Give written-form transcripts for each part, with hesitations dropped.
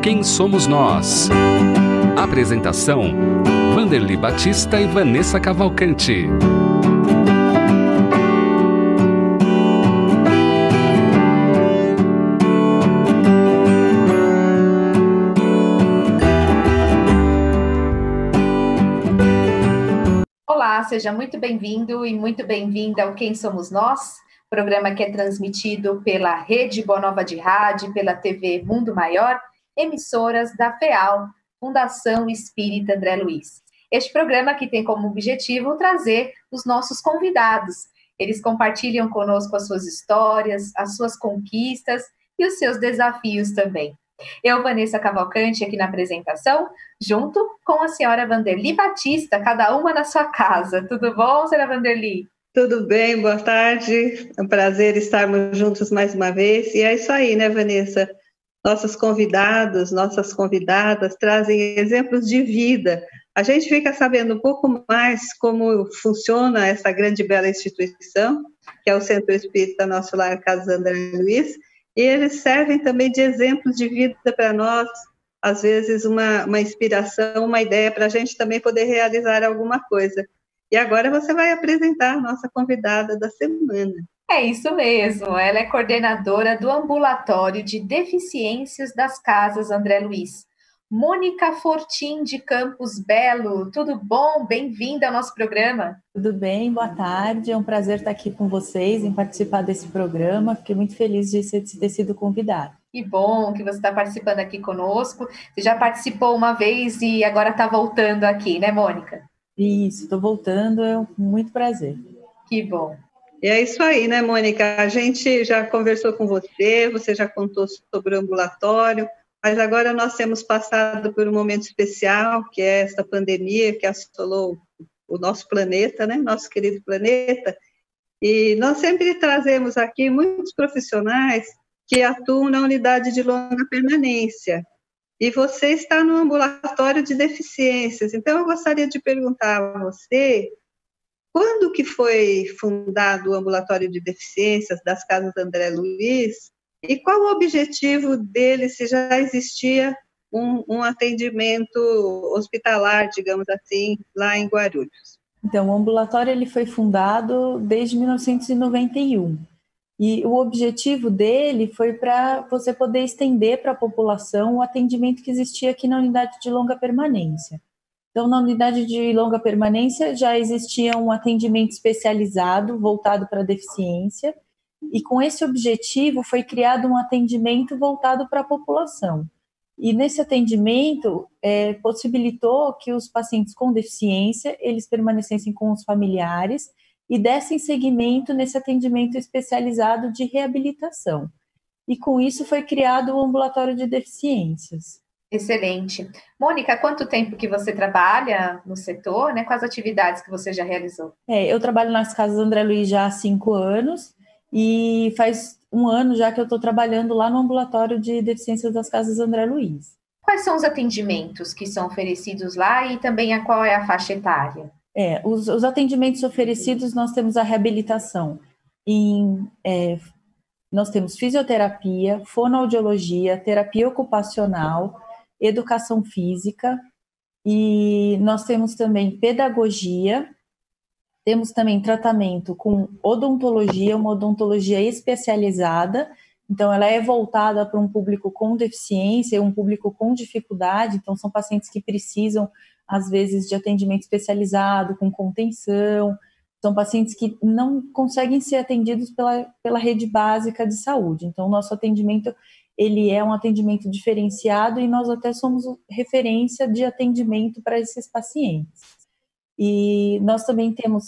Quem Somos Nós? Apresentação: Vanderly Batista e Vanessa Cavalcante. Olá, seja muito bem-vindo e muito bem-vinda ao Quem Somos Nós, programa que é transmitido pela Rede Boa Nova de Rádio, pela TV Mundo Maior, emissoras da FEAL, Fundação Espírita André Luiz. Este programa que tem como objetivo trazer os nossos convidados. Eles compartilham conosco as suas histórias, as suas conquistas e os seus desafios também. Eu, Vanessa Cavalcante, aqui na apresentação, junto com a senhora Vanderly Batista, cada uma na sua casa. Tudo bom, senhora Vanderly? Tudo bem, boa tarde. É um prazer estarmos juntos mais uma vez. E é isso aí, né, Vanessa? Nossos convidados, nossas convidadas trazem exemplos de vida. A gente fica sabendo um pouco mais como funciona essa grande e bela instituição, que é o Centro Espírita Nosso Lar Casa André Luiz, e eles servem também de exemplos de vida para nós, às vezes uma inspiração, uma ideia para a gente também poder realizar alguma coisa. E agora você vai apresentar a nossa convidada da semana. É isso mesmo, ela é coordenadora do Ambulatório de Deficiências das Casas André Luiz. Mônica Fortim, de Campos Belo. Tudo bom? Bem-vinda ao nosso programa. Tudo bem, boa tarde. É um prazer estar aqui com vocês, em participar desse programa. Fiquei muito feliz de ter sido convidada. Que bom que você está participando aqui conosco. Você já participou uma vez e agora está voltando aqui, né, Mônica? Isso, estou voltando, é muito prazer. Que bom. E é isso aí, né, Mônica? A gente já conversou com você já contou sobre o ambulatório, mas agora nós temos passado por um momento especial, que é essa pandemia que assolou o nosso planeta, né, nosso querido planeta, e nós sempre trazemos aqui muitos profissionais que atuam na unidade de longa permanência, e você está no ambulatório de deficiências, então eu gostaria de perguntar a você, quando que foi fundado o ambulatório de deficiências das Casas André Luiz e qual o objetivo dele, se já existia um atendimento hospitalar, digamos assim, lá em Guarulhos? Então, o ambulatório ele foi fundado desde 1991 e o objetivo dele foi para você poder estender para a população o atendimento que existia aqui na unidade de longa permanência. Então, na unidade de longa permanência já existia um atendimento especializado voltado para a deficiência e com esse objetivo foi criado um atendimento voltado para a população. E nesse atendimento possibilitou que os pacientes com deficiência, eles permanecessem com os familiares e dessem seguimento nesse atendimento especializado de reabilitação. E com isso foi criado o ambulatório de deficiências. Excelente. Mônica, quanto tempo que você trabalha no setor, né? Quais atividades que você já realizou? Eu trabalho nas Casas André Luiz já há 5 anos e faz 1 ano já que eu estou trabalhando lá no ambulatório de deficiências das Casas André Luiz. Quais são os atendimentos que são oferecidos lá e também qual é a faixa etária? Os atendimentos oferecidos, nós temos a reabilitação nós temos fisioterapia, fonoaudiologia, terapia ocupacional, educação física e nós temos também pedagogia, temos também tratamento com odontologia, uma odontologia especializada, então ela é voltada para um público com deficiência, um público com dificuldade, então são pacientes que precisam às vezes de atendimento especializado, com contenção, são pacientes que não conseguem ser atendidos pela rede básica de saúde, então o nosso atendimento ele é um atendimento diferenciado e nós até somos referência de atendimento para esses pacientes. E nós também temos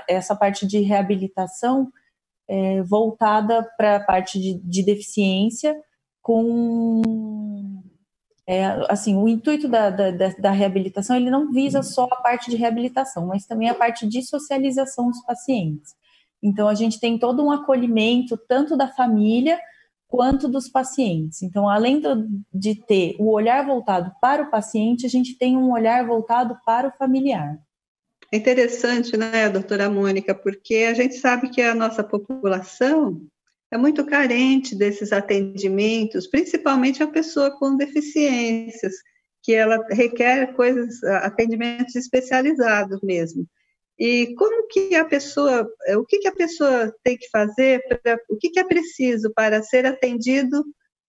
essa parte de reabilitação voltada para a parte de deficiência, com o intuito da reabilitação, ele não visa só a parte de reabilitação, mas também a parte de socialização dos pacientes. Então, a gente tem todo um acolhimento, tanto da família, quanto dos pacientes. Então, além de ter o olhar voltado para o paciente, a gente tem um olhar voltado para o familiar. É interessante, né, doutora Mônica, porque a gente sabe que a nossa população é é muito carente desses atendimentos, principalmente a pessoa com deficiências, que ela requer atendimentos especializados mesmo. E como que a pessoa, o que a pessoa tem que fazer, o que é preciso para ser atendido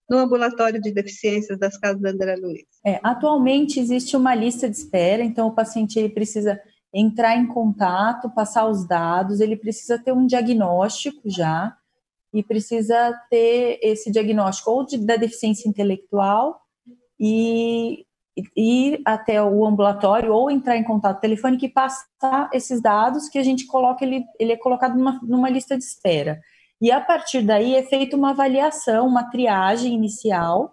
no ambulatório de deficiências das Casas André Luiz? Atualmente existe uma lista de espera, então o paciente ele precisa entrar em contato, passar os dados, ele precisa ter um diagnóstico já, e precisa ter esse diagnóstico ou da deficiência intelectual e ir até o ambulatório ou entrar em contato telefônico e passar esses dados que a gente coloca, ele é colocado numa lista de espera. E a partir daí é feita uma avaliação, uma triagem inicial,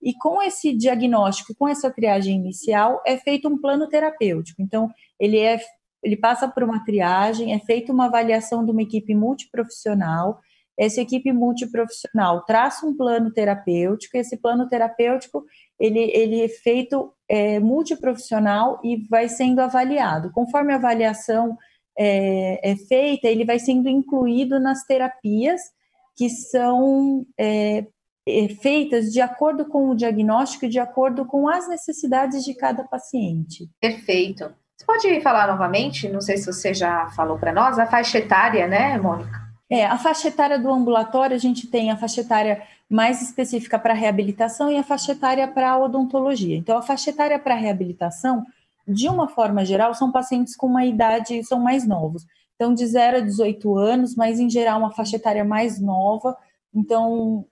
e com esse diagnóstico, com essa triagem inicial, é feito um plano terapêutico. Então, ele passa por uma triagem, é feita uma avaliação de uma equipe multiprofissional. Essa equipe multiprofissional traça um plano terapêutico, esse plano terapêutico ele é feito multiprofissional e vai sendo avaliado. Conforme a avaliação é feita, ele vai sendo incluído nas terapias que são feitas de acordo com o diagnóstico e de acordo com as necessidades de cada paciente. Perfeito. Você pode falar novamente, não sei se você já falou para nós, a faixa etária, né, Mônica? A faixa etária do ambulatório, a gente tem a faixa etária mais específica para reabilitação e a faixa etária para odontologia. Então, a faixa etária para reabilitação, de uma forma geral, são pacientes com uma idade, são mais novos. Então, de 0 a 18 anos, mas em geral uma faixa etária mais nova. Então,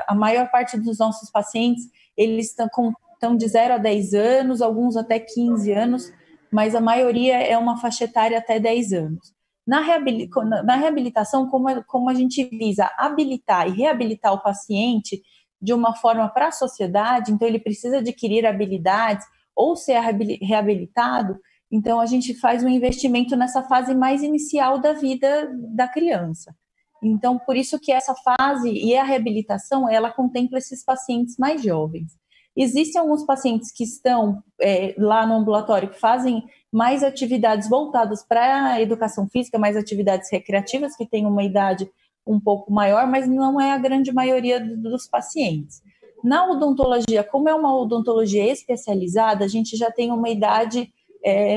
a maior parte dos nossos pacientes, eles estão de 0 a 10 anos, alguns até 15 anos, mas a maioria é uma faixa etária até 10 anos. Na reabilitação, como a gente visa habilitar e reabilitar o paciente de uma forma para a sociedade, então ele precisa adquirir habilidades ou ser reabilitado, então a gente faz um investimento nessa fase mais inicial da vida da criança. Então, por isso que essa fase e a reabilitação, ela contempla esses pacientes mais jovens. Existem alguns pacientes que estão lá no ambulatório que fazem mais atividades voltadas para a educação física, mais atividades recreativas, que têm uma idade um pouco maior, mas não é a grande maioria dos pacientes. Na odontologia, como é uma odontologia especializada, a gente já tem uma idade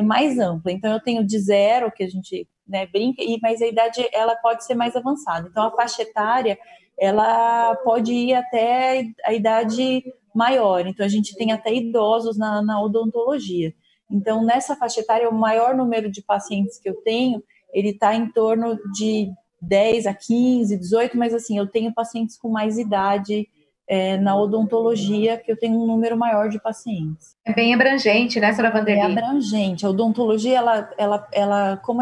mais ampla. Então, eu tenho de 0, que a gente brinca, mas a idade ela pode ser mais avançada. Então, a faixa etária ela pode ir até a idade maior. Então, a gente tem até idosos na odontologia. Então, nessa faixa etária, o maior número de pacientes que eu tenho, ele está em torno de 10 a 15, 18, mas assim, eu tenho pacientes com mais idade na odontologia, que eu tenho um número maior de pacientes. É bem abrangente, né, senhora Vanderly? É abrangente. A odontologia, ela como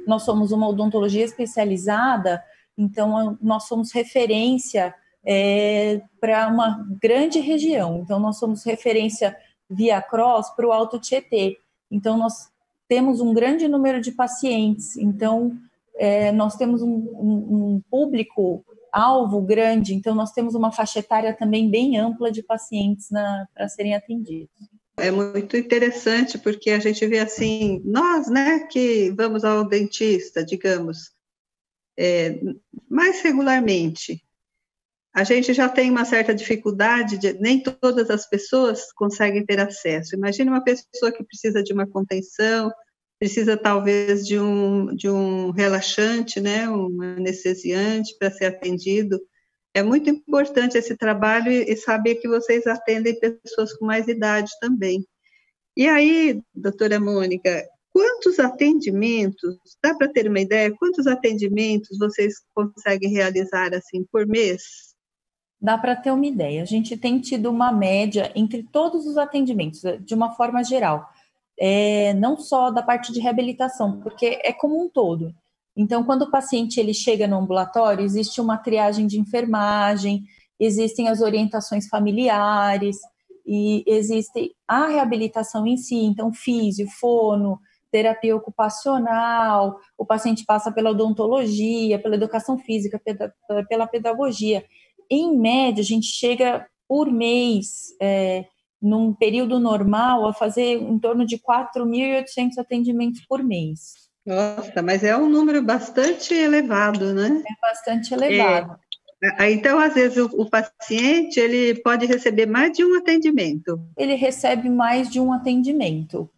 nós somos uma odontologia especializada, então nós somos referência para uma grande região. Então, nós somos referência via Cross para o Alto Tietê. Então, nós temos um grande número de pacientes. Então, nós temos um público-alvo grande. Então, nós temos uma faixa etária também bem ampla de pacientes para serem atendidos. É muito interessante, porque a gente vê assim, nós, né, que vamos ao dentista, digamos, mais regularmente, a gente já tem uma certa dificuldade, nem todas as pessoas conseguem ter acesso. Imagina uma pessoa que precisa de uma contenção, precisa talvez de um relaxante, né, um anestesiante para ser atendido. É muito importante esse trabalho e saber que vocês atendem pessoas com mais idade também. E aí, doutora Mônica, quantos atendimentos, dá para ter uma ideia, quantos atendimentos vocês conseguem realizar assim por mês? Dá para ter uma ideia. A gente tem tido uma média entre todos os atendimentos, de uma forma geral. Não só da parte de reabilitação, porque é como um todo. Então, quando o paciente ele chega no ambulatório, existe uma triagem de enfermagem, existem as orientações familiares, e existe a reabilitação em si, então físio, fono, terapia ocupacional, o paciente passa pela odontologia, pela educação física, pela pedagogia. Em média, a gente chega por mês, num período normal, a fazer em torno de 4.800 atendimentos por mês. Nossa, mas é um número bastante elevado, né? É bastante elevado. Então, às vezes, o paciente ele pode receber mais de um atendimento. Ele recebe mais de um atendimento.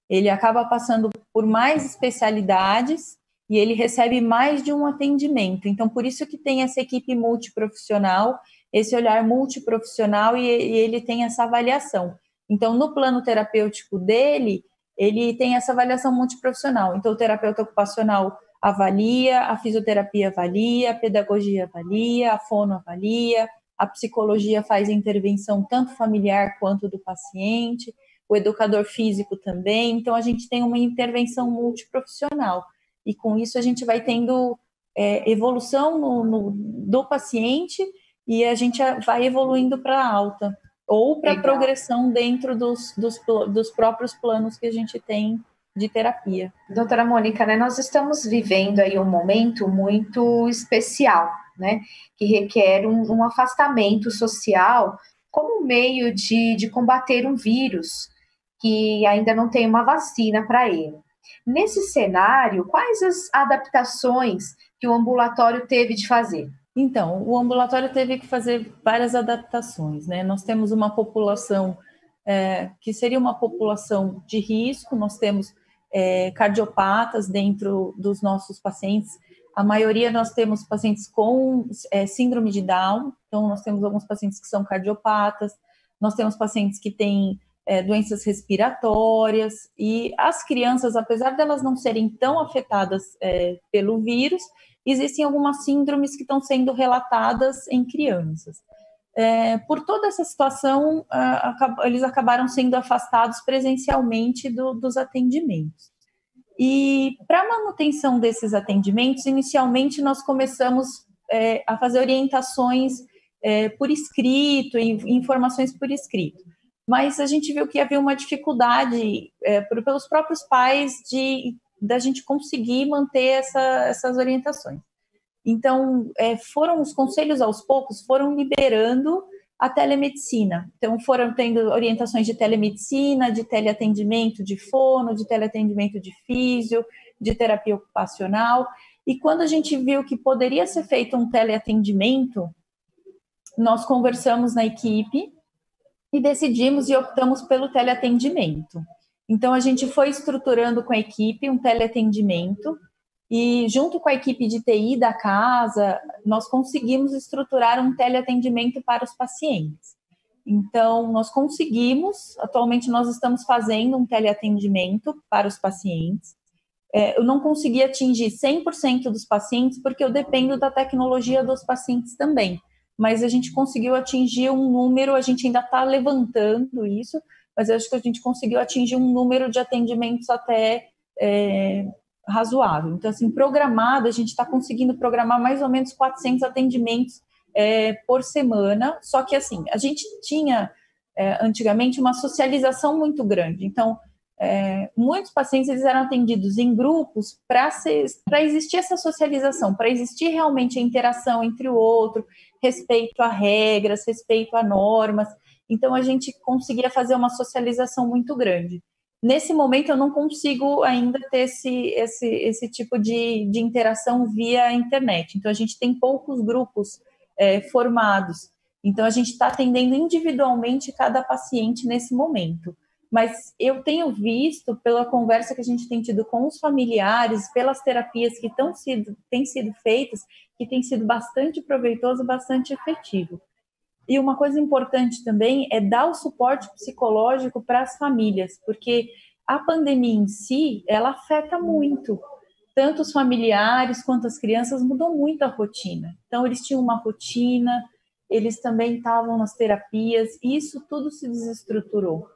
Ele acaba passando por mais especialidades e ele recebe mais de um atendimento. Então, por isso que tem essa equipe multiprofissional, esse olhar multiprofissional e ele tem essa avaliação. Então, no plano terapêutico dele, ele tem essa avaliação multiprofissional. Então, o terapeuta ocupacional avalia, a fisioterapia avalia, a pedagogia avalia, a fono avalia, a psicologia faz a intervenção tanto familiar quanto do paciente, o educador físico também. Então, a gente tem uma intervenção multiprofissional. E com isso a gente vai tendo evolução do paciente e a gente vai evoluindo para alta ou para progressão dentro dos próprios planos que a gente tem de terapia. Doutora Mônica, né, nós estamos vivendo aí um momento muito especial, né, que requer um afastamento social como meio de combater um vírus que ainda não tem uma vacina para ele. Nesse cenário, quais as adaptações que o ambulatório teve de fazer? Então, o ambulatório teve que fazer várias adaptações, né? Nós temos uma população que seria uma população de risco, nós temos cardiopatas dentro dos nossos pacientes. A maioria nós temos pacientes com síndrome de Down, então nós temos alguns pacientes que são cardiopatas, nós temos pacientes que têm doenças respiratórias, e as crianças, apesar de elas não serem tão afetadas pelo vírus, existem algumas síndromes que estão sendo relatadas em crianças. Por toda essa situação, eles acabaram sendo afastados presencialmente dos atendimentos. E para a manutenção desses atendimentos, inicialmente nós começamos a fazer orientações por escrito, informações por escrito. Mas a gente viu que havia uma dificuldade pelos próprios pais da gente conseguir manter essas orientações. Então, foram os conselhos aos poucos, foram liberando a telemedicina. Então, foram tendo orientações de telemedicina, de teleatendimento de fono, de teleatendimento de físio, de terapia ocupacional. E quando a gente viu que poderia ser feito um teleatendimento, nós conversamos na equipe e decidimos e optamos pelo teleatendimento. Então, a gente foi estruturando com a equipe um teleatendimento e, junto com a equipe de TI da casa, nós conseguimos estruturar um teleatendimento para os pacientes. Então, nós conseguimos, atualmente nós estamos fazendo um teleatendimento para os pacientes. Eu não consegui atingir 100% dos pacientes, porque eu dependo da tecnologia dos pacientes também. Mas a gente conseguiu atingir um número, a gente ainda está levantando isso, mas eu acho que a gente conseguiu atingir um número de atendimentos até razoável. Então, assim, programado, a gente está conseguindo programar mais ou menos 400 atendimentos por semana, só que, assim, a gente tinha, antigamente, uma socialização muito grande. Então, muitos pacientes eles eram atendidos em grupos para existir essa socialização, para existir realmente a interação entre o outro, respeito a regras, respeito a normas. Então, a gente conseguia fazer uma socialização muito grande. Nesse momento, eu não consigo ainda ter esse tipo de interação via internet. Então, a gente tem poucos grupos formados. Então, a gente está atendendo individualmente cada paciente nesse momento. Mas eu tenho visto, pela conversa que a gente tem tido com os familiares, pelas terapias que têm sido feitas, que tem sido bastante proveitoso, bastante efetivo. E uma coisa importante também é dar o suporte psicológico para as famílias, porque a pandemia em si, ela afeta muito. Tanto os familiares quanto as crianças, mudou muito a rotina. Então, eles tinham uma rotina, eles também estavam nas terapias, e isso tudo se desestruturou.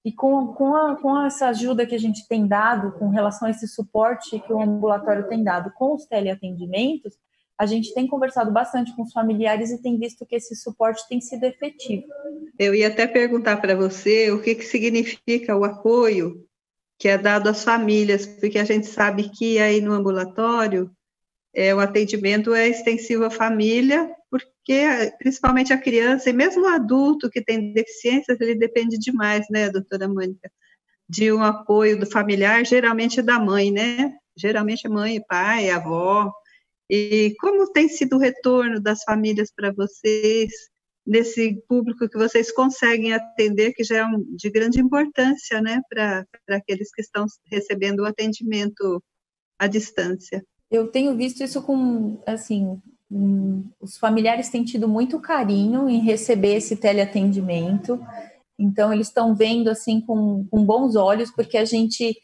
E com essa ajuda que a gente tem dado, com relação a esse suporte que o ambulatório tem dado com os teleatendimentos, a gente tem conversado bastante com os familiares e tem visto que esse suporte tem sido efetivo. Eu ia até perguntar para você o que significa o apoio que é dado às famílias, porque a gente sabe que aí no ambulatório o atendimento é extensivo à família, porque principalmente a criança e mesmo o adulto que tem deficiências, ele depende demais, né, doutora Mônica, de um apoio do familiar, geralmente da mãe, né? Geralmente a mãe, pai, a avó. E como tem sido o retorno das famílias para vocês, nesse público que vocês conseguem atender, que já é de grande importância, né, para aqueles que estão recebendo o atendimento à distância? Eu tenho visto isso com, assim, os familiares têm tido muito carinho em receber esse teleatendimento, então eles estão vendo, assim, com bons olhos, porque a gente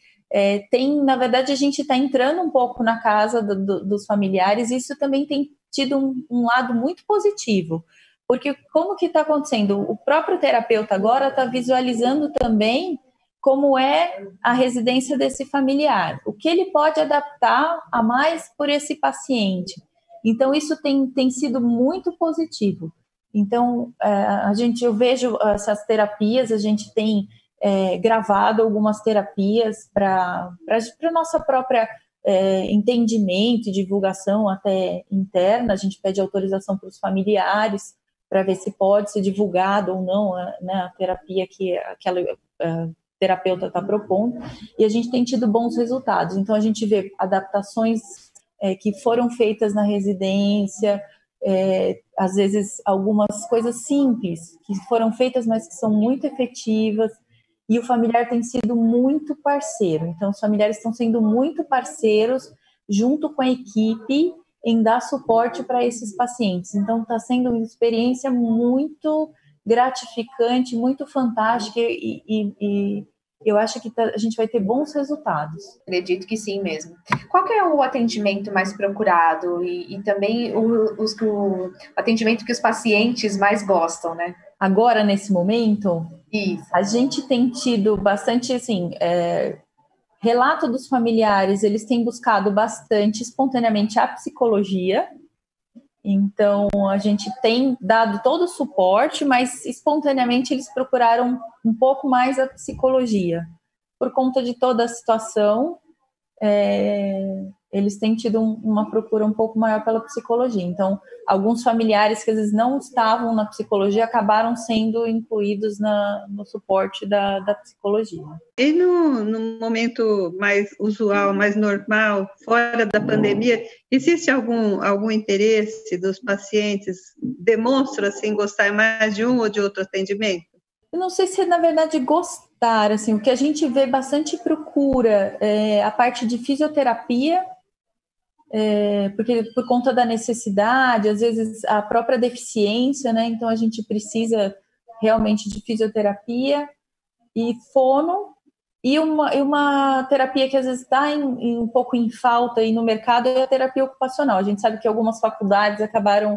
na verdade, a gente está entrando um pouco na casa dos familiares, e isso também tem tido um lado muito positivo, porque como que está acontecendo? O próprio terapeuta agora está visualizando também como é a residência desse familiar, o que ele pode adaptar a mais por esse paciente. Então, isso tem sido muito positivo. Então, eu vejo essas terapias, a gente tem gravado algumas terapias para nossa própria entendimento e divulgação até interna. A gente pede autorização para os familiares para ver se pode ser divulgado ou não, né, a terapia que aquela terapeuta está propondo, e a gente tem tido bons resultados. Então, a gente vê adaptações que foram feitas na residência, às vezes algumas coisas simples que foram feitas, mas que são muito efetivas, e o familiar tem sido muito parceiro. Então, os familiares estão sendo muito parceiros junto com a equipe em dar suporte para esses pacientes. Então, está sendo uma experiência muito gratificante, muito fantástica, e eu acho que a gente vai ter bons resultados. Acredito que sim mesmo. Qual que é o atendimento mais procurado e também o atendimento que os pacientes mais gostam, né? Agora, nesse momento, isso. A gente tem tido bastante, assim, relato dos familiares, eles têm buscado bastante espontaneamente a psicologia. Então, a gente tem dado todo o suporte, mas espontaneamente eles procuraram um pouco mais a psicologia. Por conta de toda a situação, eles têm tido uma procura um pouco maior pela psicologia. Então, alguns familiares que às vezes não estavam na psicologia acabaram sendo incluídos no suporte da psicologia. E no momento mais usual, mais normal, fora da pandemia, existe algum interesse dos pacientes? Demonstra, assim, gostar mais de um ou de outro atendimento? Eu não sei se, na verdade, gostar, assim, o que a gente vê bastante procura é a parte de fisioterapia, porque por conta da necessidade, às vezes a própria deficiência, né? Então a gente precisa realmente de fisioterapia e fono, e uma terapia que às vezes está um pouco em falta aí no mercado é a terapia ocupacional. A gente sabe que algumas faculdades acabaram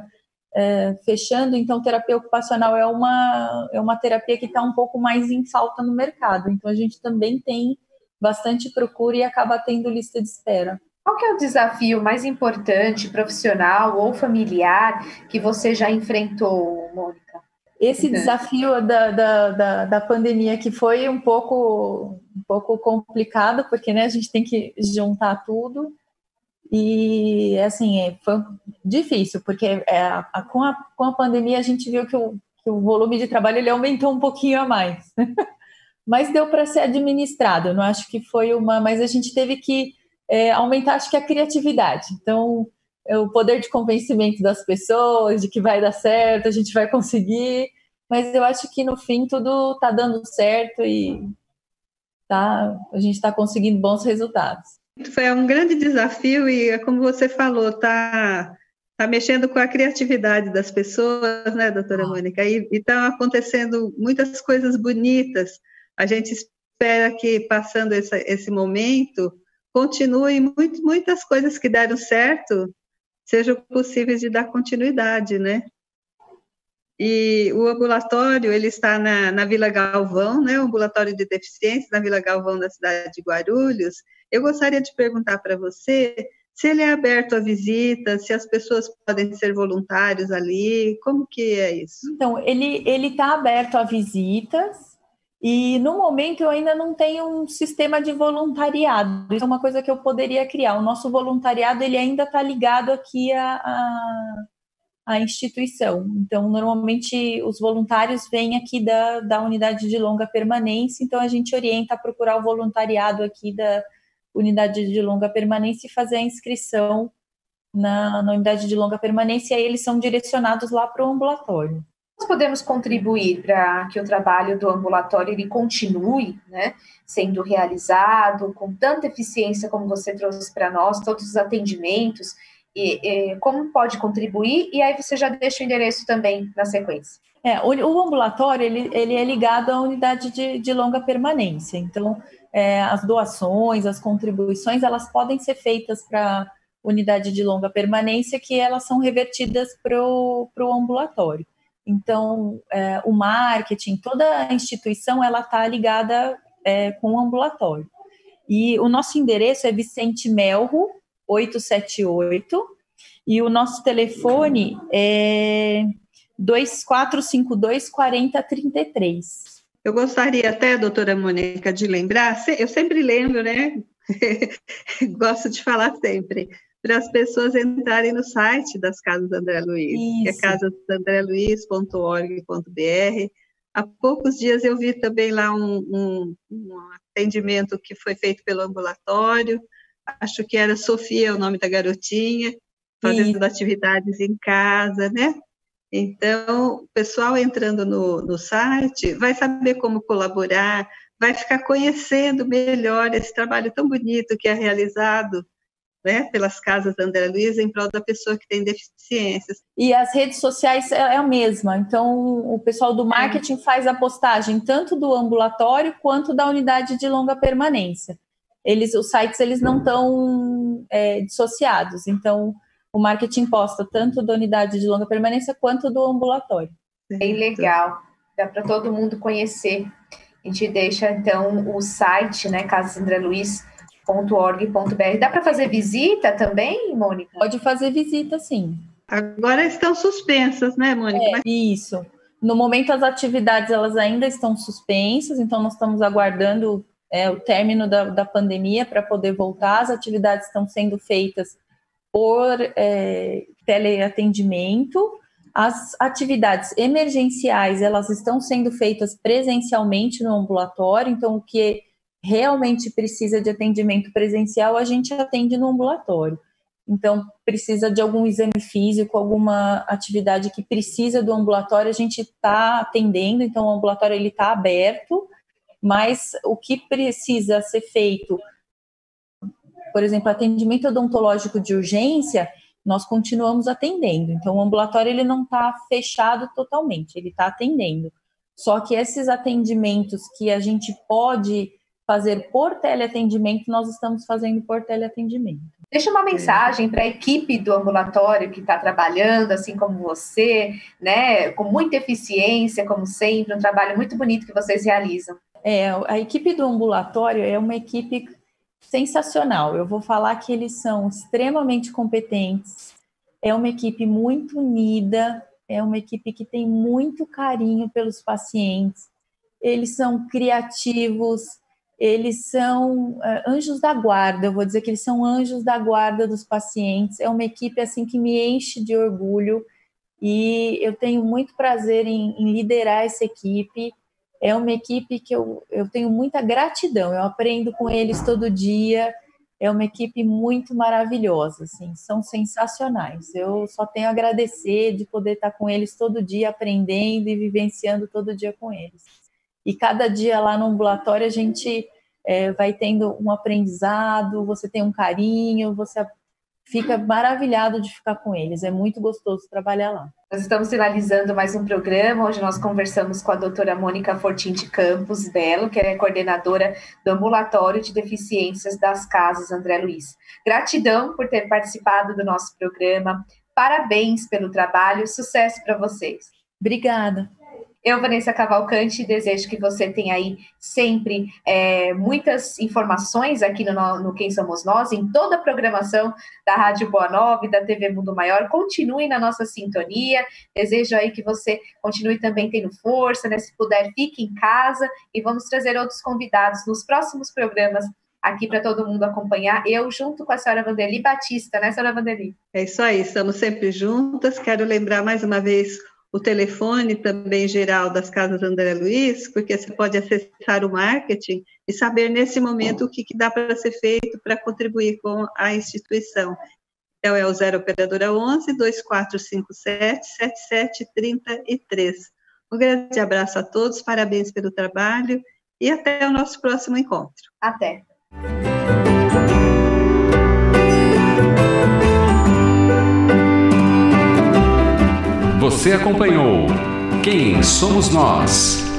fechando, então terapia ocupacional é uma terapia que está um pouco mais em falta no mercado. Então a gente também tem bastante procura e acaba tendo lista de espera. Qual que é o desafio mais importante, profissional ou familiar, que você já enfrentou, Mônica? Esse desafio da pandemia, que foi um pouco complicado, porque, né, a gente tem que juntar tudo, e assim, foi difícil, porque com a pandemia a gente viu que o volume de trabalho ele aumentou um pouquinho a mais. Mas deu para ser administrado, eu não acho que foi mas a gente teve que aumentar, acho que a criatividade. Então, o poder de convencimento das pessoas, de que vai dar certo, a gente vai conseguir, mas eu acho que no fim tudo está dando certo e a gente está conseguindo bons resultados. Foi um grande desafio e, como você falou, tá mexendo com a criatividade das pessoas, né, doutora Mônica? E estão acontecendo muitas coisas bonitas. A gente espera que, passando esse momento, continuem muitas coisas que deram certo, sejam possíveis de dar continuidade, né? E o ambulatório, ele está na Vila Galvão, né? O ambulatório de deficiência na Vila Galvão, da cidade de Guarulhos. Eu gostaria de perguntar para você se ele é aberto a visitas, se as pessoas podem ser voluntários ali, como que é isso? Então, ele está aberto a visitas, e no momento eu ainda não tenho um sistema de voluntariado. Isso é uma coisa que eu poderia criar. O nosso voluntariado ele ainda está ligado aqui à instituição. Então, normalmente os voluntários vêm aqui da unidade de longa permanência, então a gente orienta a procurar o voluntariado aqui da unidade de longa permanência e fazer a inscrição na unidade de longa permanência, e aí eles são direcionados lá para o ambulatório. Nós podemos contribuir para que o trabalho do ambulatório ele continue, né, sendo realizado com tanta eficiência como você trouxe para nós, todos os atendimentos, e como pode contribuir? E aí você já deixa o endereço também na sequência. O ambulatório ele é ligado à unidade de longa permanência, então as doações, as contribuições, elas podem ser feitas para unidade de longa permanência, que elas são revertidas para o ambulatório. Então, o marketing, toda a instituição, ela está ligada com o ambulatório. E o nosso endereço é Vicente Melro, 878, e o nosso telefone é 2452-4033. Eu gostaria até, doutora Mônica, de lembrar, eu sempre lembro, né? Gosto de falar sempre, para as pessoas entrarem no site das Casas André Luiz, que é casasandreluiz.org.br. Há poucos dias eu vi também lá um atendimento que foi feito pelo ambulatório, acho que era Sofia o nome da garotinha, fazendo atividades em casa, né? Então, o pessoal entrando no site vai saber como colaborar, vai ficar conhecendo melhor esse trabalho tão bonito que é realizado, né, pelas Casas André Luiz em prol da pessoa que tem deficiências. E as redes sociais é a mesma, então o pessoal do marketing faz a postagem tanto do ambulatório quanto da unidade de longa permanência. Os sites eles não estão dissociados, então o marketing posta tanto da unidade de longa permanência quanto do ambulatório. Bem legal, dá para todo mundo conhecer. A gente deixa então o site, né, casasandreluiz.org.br. Dá para fazer visita também, Mônica? Pode fazer visita, sim. Agora estão suspensas, né, Mônica? Isso. No momento, as atividades elas ainda estão suspensas, então nós estamos aguardando o término da pandemia para poder voltar. As atividades estão sendo feitas por teleatendimento. As atividades emergenciais, elas estão sendo feitas presencialmente no ambulatório, então o que realmente precisa de atendimento presencial, a gente atende no ambulatório. Então, precisa de algum exame físico, alguma atividade que precisa do ambulatório, a gente está atendendo, então o ambulatório está aberto, mas o que precisa ser feito, por exemplo, atendimento odontológico de urgência, nós continuamos atendendo. Então, o ambulatório ele não está fechado totalmente, ele está atendendo. Só que esses atendimentos que a gente pode fazer por teleatendimento, nós estamos fazendo por teleatendimento. Deixa uma mensagem para a equipe do ambulatório que está trabalhando, assim como você, né, com muita eficiência, como sempre, um trabalho muito bonito que vocês realizam. A equipe do ambulatório é uma equipe sensacional. Eu vou falar que eles são extremamente competentes, é uma equipe muito unida, é uma equipe que tem muito carinho pelos pacientes, eles são criativos, eles são anjos da guarda, eu vou dizer que eles são anjos da guarda dos pacientes, é uma equipe assim que me enche de orgulho e eu tenho muito prazer em liderar essa equipe. É uma equipe que eu tenho muita gratidão, eu aprendo com eles todo dia, é uma equipe muito maravilhosa, assim, são sensacionais. Eu só tenho a agradecer de poder estar com eles todo dia, aprendendo e vivenciando todo dia com eles. E cada dia lá no ambulatório a gente vai tendo um aprendizado, você tem um carinho, você fica maravilhado de ficar com eles, é muito gostoso trabalhar lá. Nós estamos finalizando mais um programa, onde nós conversamos com a doutora Mônica Fortim de Campos Belo, que é coordenadora do Ambulatório de Deficiências das Casas André Luiz. Gratidão por ter participado do nosso programa, parabéns pelo trabalho, sucesso para vocês. Obrigada. Eu, Vanessa Cavalcante, desejo que você tenha aí sempre muitas informações aqui no Quem Somos Nós, em toda a programação da Rádio Boa Nova e da TV Mundo Maior. Continue na nossa sintonia. Desejo aí que você continue também tendo força, né? Se puder, fique em casa e vamos trazer outros convidados nos próximos programas aqui para todo mundo acompanhar. Eu, junto com a senhora Vanderly Batista, né, senhora Vanderly? É isso aí, estamos sempre juntas. Quero lembrar mais uma vez o telefone também geral das Casas André Luiz, porque você pode acessar o marketing e saber nesse momento o que dá para ser feito para contribuir com a instituição. Então, é o 0 operadora 11 2457 7733. Um grande abraço a todos, parabéns pelo trabalho e até o nosso próximo encontro. Até. Você acompanhou Quem Somos Nós?